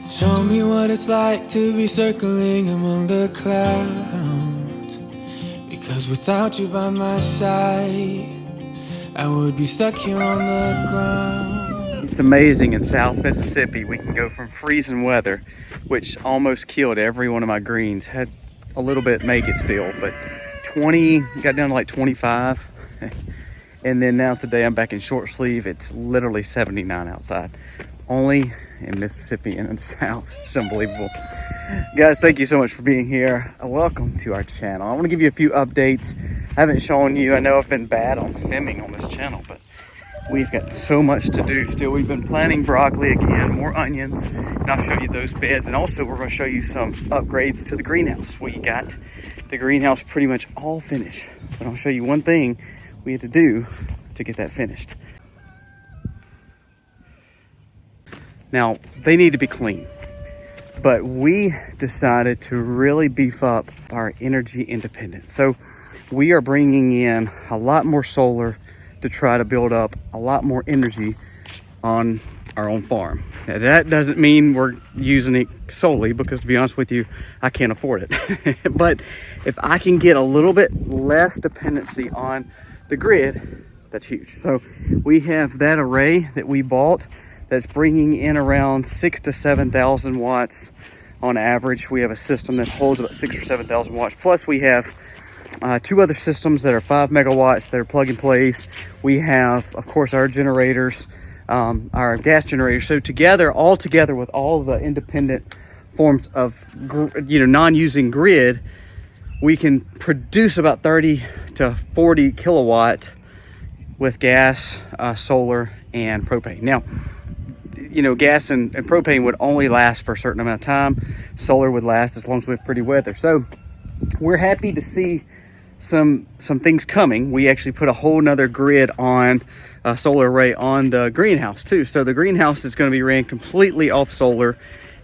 Show me what it's like to be circling among the clouds. Because without you by my side, I would be stuck here on the ground. It's amazing in South Mississippi, we can go from freezing weather, which almost killed every one of my greens. Had a little bit make it still, but 20, got down to like 25. And then now today I'm back in short sleeve. It's literally 79 outside. Only in Mississippi and in the South. It's unbelievable. Guys, thank you so much for being here. Welcome to our channel. I want to give you a few updates. I haven't shown you, I know I've been bad on filming on this channel, but we've got so much to do still. We've been planting broccoli again, more onions, and I'll show you those beds. And also we're going to show you some upgrades to the greenhouse. We got the greenhouse pretty much all finished, but I'll show you one thing we had to do to get that finished. Now, they need to be clean, but we decided to really beef up our energy independence. So we are bringing in a lot more solar to try to build up a lot more energy on our own farm. Now, that doesn't mean we're using it solely, because to be honest with you, I can't afford it. But if I can get a little bit less dependency on the grid, that's huge. So we have that array that we bought that's bringing in around 6,000 to 7,000 watts on average. We have a system that holds about 6,000 or 7,000 watts. Plus we have two other systems that are 5 megawatts that are plug and plays. We have, of course, our generators, our gas generators. So together, all together with all the independent forms of, non-using grid, we can produce about 30 to 40 kilowatt with gas, solar, and propane. Now, gas and propane would only last for a certain amount of time. Solar would last as long as we have pretty weather. So we're happy to see some things coming. We actually put a whole nother grid on solar array on the greenhouse too. So the greenhouse is going to be ran completely off solar,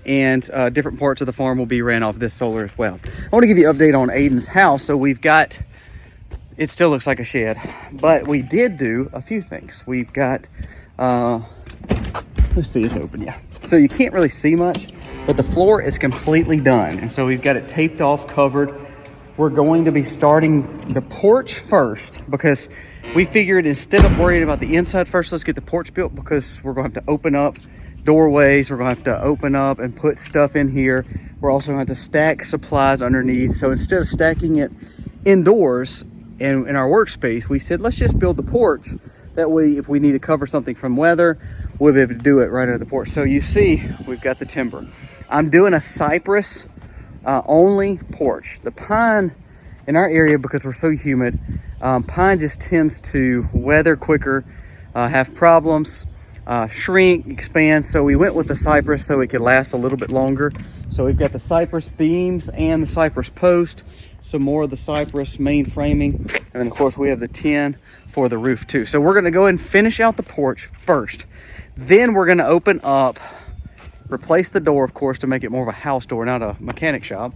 and different parts of the farm will be ran off this solar as well. I want to give you an update on Aiden's house. So we've got, it still looks like a shed, but we did do a few things. We've got, let's see, it's open, yeah. So you can't really see much, but the floor is completely done. And so we've got it taped off, covered. We're going to be starting the porch first, because we figured instead of worrying about the inside first, let's get the porch built, because we're going to have to open up doorways. We're going to have to open up and put stuff in here. We're also going to have to stack supplies underneath. So instead of stacking it indoors and in our workspace, we said, let's just build the porch. That way, if we need to cover something from weather, we'll be able to do it right under the porch. So you see, we've got the timber. I'm doing a cypress only porch. The pine in our area, because we're so humid, pine just tends to weather quicker, have problems, shrink, expand. So we went with the cypress so it could last a little bit longer. So we've got the cypress beams and the cypress post, some more of the cypress main framing, and then of course we have the tin for the roof too. So we're going to go ahead and finish out the porch first. Then we're going to open up, replace the door, of course, to make it more of a house door, not a mechanic shop,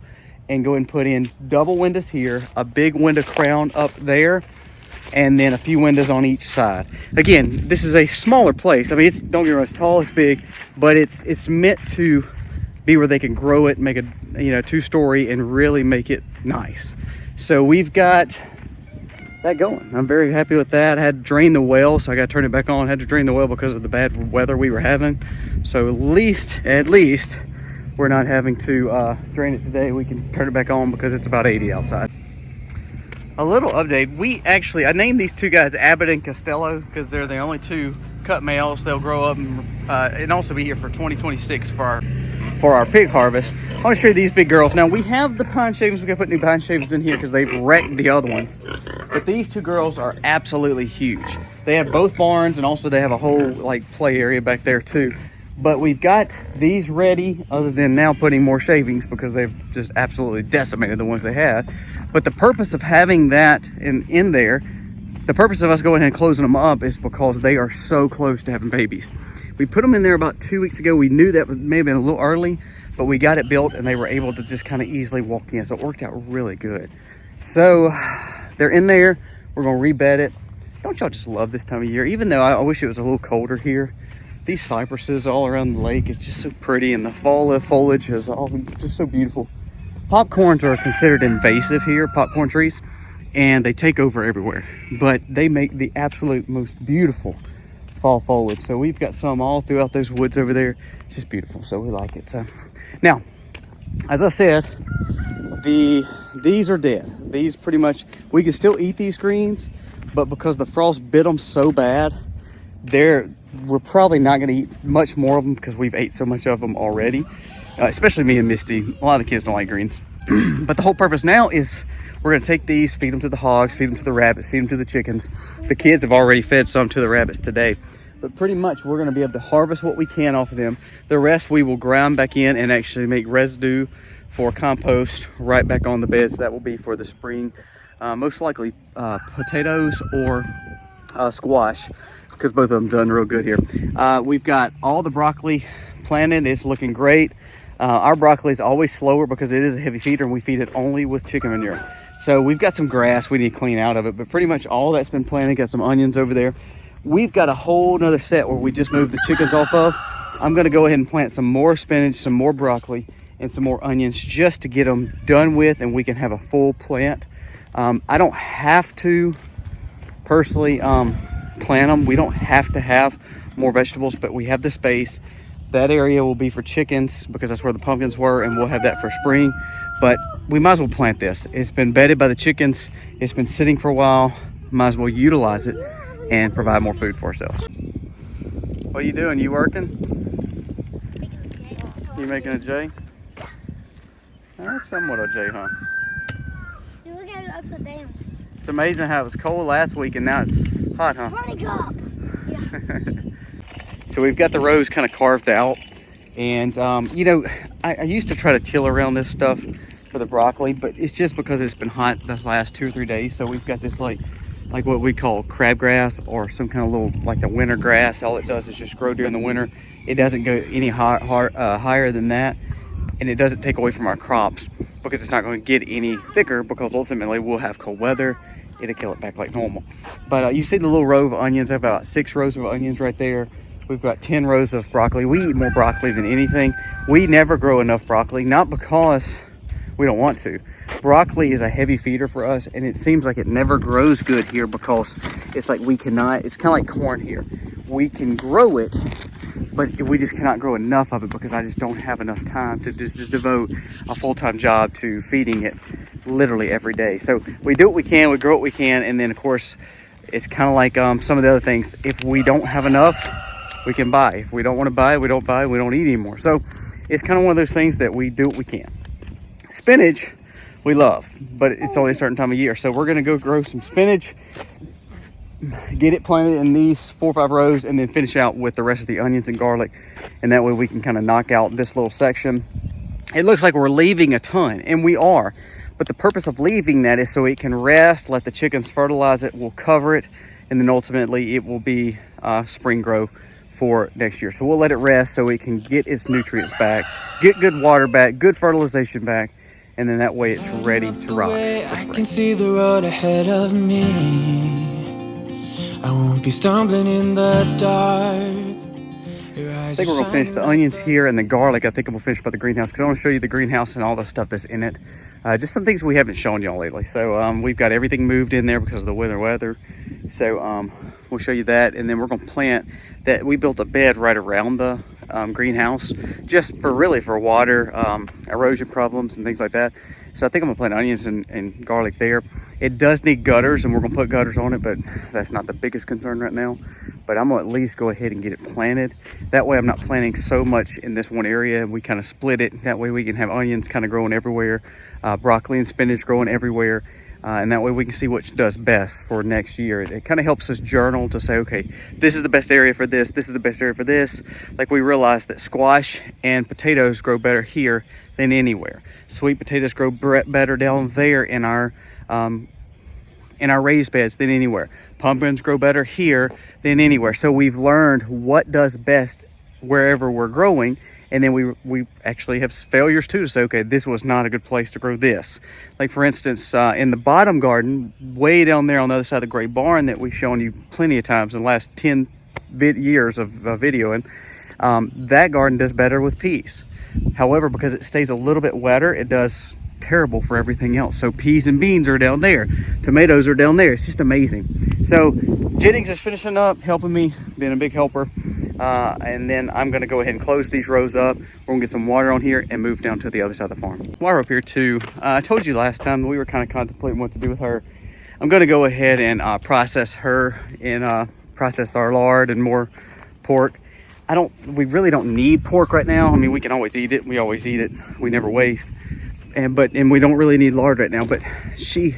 and go ahead and put in double windows here, a big window crown up there, and then a few windows on each side. Again, this is a smaller place. I mean, it's, don't get me wrong, it's tall, it's big, but it's meant to be where they can grow it, make a two-story, and really make it nice. So we've got that going. I'm very happy with that. I had to drain the well, so I got to turn it back on. I had to drain the well because of the bad weather we were having. So at least we're not having to drain it today. We can turn it back on because it's about 80 outside. A little update. I named these two guys Abbott and Costello because they're the only two cut males. They'll grow up and also be here for 2026 for our pig harvest. I want to show you these big girls. Now we have the pine shavings. We're gonna put new pine shavings in here because they've wrecked the other ones. But these two girls are absolutely huge. They have both barns, and also they have a whole play area back there too. But we've got these ready, other than now putting more shavings because they've just absolutely decimated the ones they had. But the purpose of having that in there, the purpose of us going ahead and closing them up is because they are so close to having babies. We put them in there about 2 weeks ago. We knew that may have been a little early, but we got it built and they were able to just kind of easily walk in. So it worked out really good. So they're in there. We're gonna rebed it. Don't y'all just love this time of year? Even though I wish it was a little colder here, these cypresses all around the lake. It's just so pretty, and the fall foliage is all just so beautiful. Popcorns are considered invasive here, popcorn trees, and they take over everywhere, but they make the absolute most beautiful fall foliage. So we've got some all throughout those woods over there. It's just beautiful, so we like it. So now, as I said, these are dead. These pretty much, we can still eat these greens, but because the frost bit them so bad, we're probably not going to eat much more of them because we've ate so much of them already, especially me and Misty. A lot of the kids don't like greens. But the whole purpose now is we're going to take these, feed them to the hogs, feed them to the rabbits, feed them to the chickens. The kids have already fed some to the rabbits today. But pretty much we're going to be able to harvest what we can off of them. The rest we will grind back in and actually make residue for compost right back on the beds. That will be for the spring. Most likely potatoes or squash, because both of them done real good here. We've got all the broccoli planted. It's looking great. Our broccoli is always slower because it is a heavy feeder and we feed it only with chicken manure. So we've got some grass we need to clean out of it, but pretty much all that's been planted. Got some onions over there. We've got a whole nother set where we just moved the chickens off of. I'm going to go ahead and plant some more spinach, some more broccoli, and some more onions just to get them done with, and we can have a full plant. I don't have to personally plant them. We don't have to have more vegetables, but we have the space. That area will be for chickens because that's where the pumpkins were, and we'll have that for spring. But we might as well plant this. It's been bedded by the chickens. It's been sitting for a while. Might as well utilize it and provide more food for ourselves. What are you doing? You working? You making a J? That's somewhat a J, huh? You look at it upside down. It's amazing how it was cold last week and now it's hot, huh? Running up. Yeah. So we've got the rows kind of carved out, and you know, I used to try to till around this stuff for the broccoli, but it's just because it's been hot this last 2 or 3 days. So we've got this like what we call crabgrass or some kind of little, like the winter grass. All it does is just grow during the winter. It doesn't go any higher than that, and it doesn't take away from our crops because it's not going to get any thicker, because ultimately we'll have cold weather. It'll kill it back like normal. But you see the little row of onions. I have about 6 rows of onions right there. We've got 10 rows of broccoli. We eat more broccoli than anything. We never grow enough broccoli, not because we don't want to. Broccoli is a heavy feeder for us, and it seems like it never grows good here because it's like we cannot, it's kind of like corn here. We can grow it, but we just cannot grow enough of it because I just don't have enough time to just devote a full-time job to feeding it literally every day. So we do what we can, we grow what we can, and then of course it's kind of like some of the other things. If we don't have enough, we can buy. If we don't want to buy, we don't buy, we don't eat anymore. So it's kind of one of those things that we do what we can. Spinach we love, but it's only a certain time of year. So we're gonna go grow some spinach, get it planted in these 4 or 5 rows, and then finish out with the rest of the onions and garlic. And that way we can kind of knock out this little section. It looks like we're leaving a ton, and we are, but the purpose of leaving that is so it can rest, let the chickens fertilize it, we'll cover it, and then ultimately it will be spring grow for next year. So we'll let it rest so it can get its nutrients back, get good water back, good fertilization back, and then that way it's ready to rock. I can see the road ahead of me. I won't be stumbling in the dark. I think we're gonna finish the onions here, and the garlic I think we'll finish by the greenhouse, because I want to show you the greenhouse and all the stuff that's in it. Just some things we haven't shown y'all lately. So we've got everything moved in there because of the winter weather. So we'll show you that, and then we're gonna plant that. We built a bed right around the greenhouse just for water, erosion problems and things like that. So I think I'm gonna plant onions and garlic there. It does need gutters, and we're gonna put gutters on it, but that's not the biggest concern right now. But I'm gonna at least go ahead and get it planted. That way I'm not planting so much in this one area. We kind of split it. That way we can have onions kind of growing everywhere, broccoli and spinach growing everywhere. And that way we can see what does best for next year. It kind of helps us journal to say, okay, this is the best area for this, this is the best area for this. Like we realized that squash and potatoes grow better here than anywhere. Sweet potatoes grow better down there in our raised beds than anywhere. Pumpkins grow better here than anywhere. So we've learned what does best wherever we're growing. And then we actually have failures too, to say, okay, this was not a good place to grow this. Like for instance, in the bottom garden, way down there on the other side of the gray barn that we've shown you plenty of times in the last 10 years of videoing, that garden does better with peas. However, because it stays a little bit wetter, it does terrible for everything else. So peas and beans are down there, tomatoes are down there. It's just amazing. So Jennings is finishing up, helping me, being a big helper, and then I'm going to go ahead and close these rows up. We're going to get some water on here and move down to the other side of the farm. While we're up here too, I told you last time we were kind of contemplating what to do with her. I'm going to go ahead and process her and process our lard and more pork. We really don't need pork right now. I mean, we can always eat it. We always eat it. We never waste. And we don't really need lard right now, but she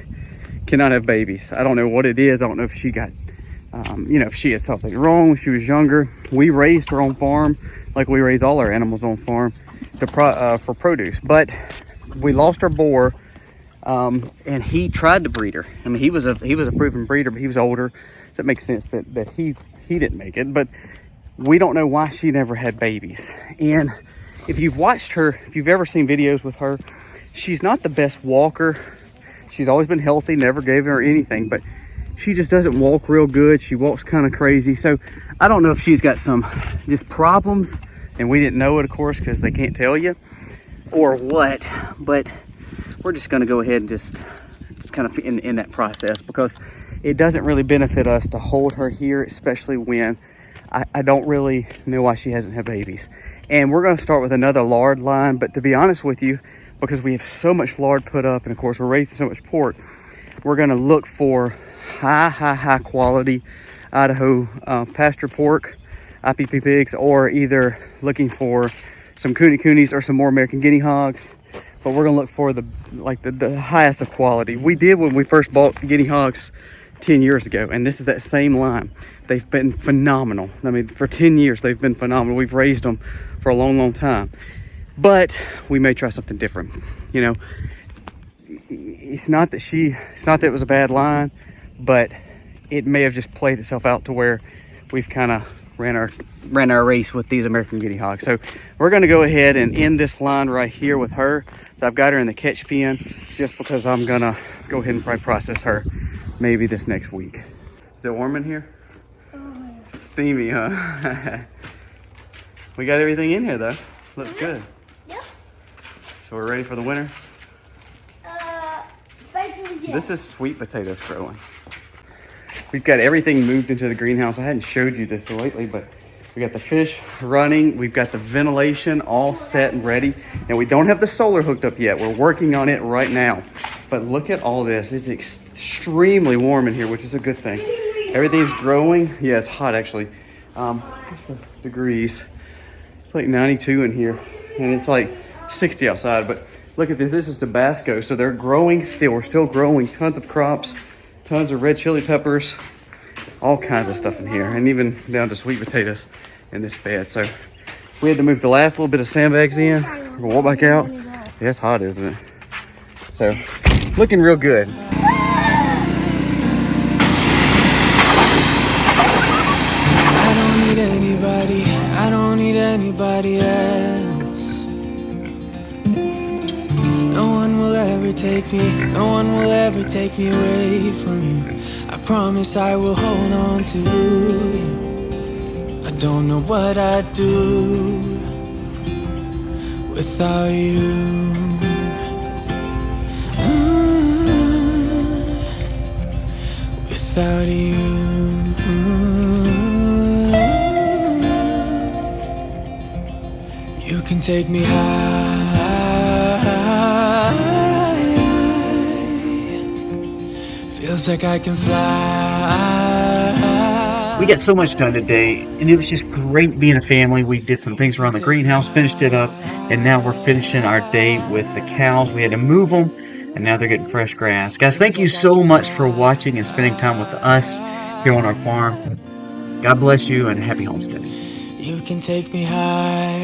cannot have babies. I don't know what it is. I don't know if she got, you know, if she had something wrong when she was younger. We raised her on farm, like we raise all our animals on farm for produce. But we lost our boar, and he tried to breed her. I mean, he was a proven breeder, but he was older, so it makes sense that he didn't make it. But we don't know why she never had babies. And if you've watched her, if you've ever seen videos with her, she's not the best walker. She's always been healthy, never gave her anything, but she just doesn't walk real good. She walks kind of crazy. So I don't know if she's got some just problems and we didn't know it, of course, because they can't tell you, or what. But we're just going to go ahead and just kind of in that process, because it doesn't really benefit us to hold her here, especially when I don't really know why she hasn't had babies. And we're going to start with another lard line, but to be honest with you, because we have so much lard put up, and of course we're raising so much pork, we're going to look for high quality Idaho pasture pork, IPP pigs, or either looking for some coonies or some more American guinea hogs. But we're going to look for the highest of quality. We did when we first bought guinea hogs 10 years ago, and this is that same line. They've been phenomenal. I mean, for 10 years they've been phenomenal. We've raised them for a long time. But we may try something different. You know, it's not that it was a bad line, but it may have just played itself out to where we've kind of ran our race with these American guinea hogs. So we're going to go ahead and end this line right here with her. So I've got her in the catch pen just because I'm going to go ahead and probably process her maybe this next week. Is it warm in here? Steamy, huh? We got everything in here though. Looks good. Yep. So we're ready for the winter? Basically, yeah. This is sweet potatoes growing. We've got everything moved into the greenhouse. I hadn't showed you this lately, but we got the fish running. We've got the ventilation all set and ready. And we don't have the solar hooked up yet. We're working on it right now. But look at all this. It's extremely warm in here, which is a good thing. Everything's growing. Yeah, it's hot actually. What's the degrees? It's like 92 in here. And it's like 60 outside. But look at this. This is Tabasco. So they're growing still. We're still growing tons of crops. Tons of red chili peppers, all kinds of stuff in here, and even down to sweet potatoes in this bed. So we had to move the last little bit of sandbags in. We're gonna walk back out. Yeah, it's hot, isn't it? So looking real good. I don't need anybody else. No one will ever take me away from you. I promise I will hold on to you. I don't know what I'd do without you. Without you. You can take me high. Feels like I can fly. We got so much done today, and it was just great being a family. We did some things around the greenhouse, finished it up, and now we're finishing our day with the cows. We had to move them, and now they're getting fresh grass. Guys, thank you so much for watching and spending time with us here on our farm. God bless you, and happy homesteading. You can take me high.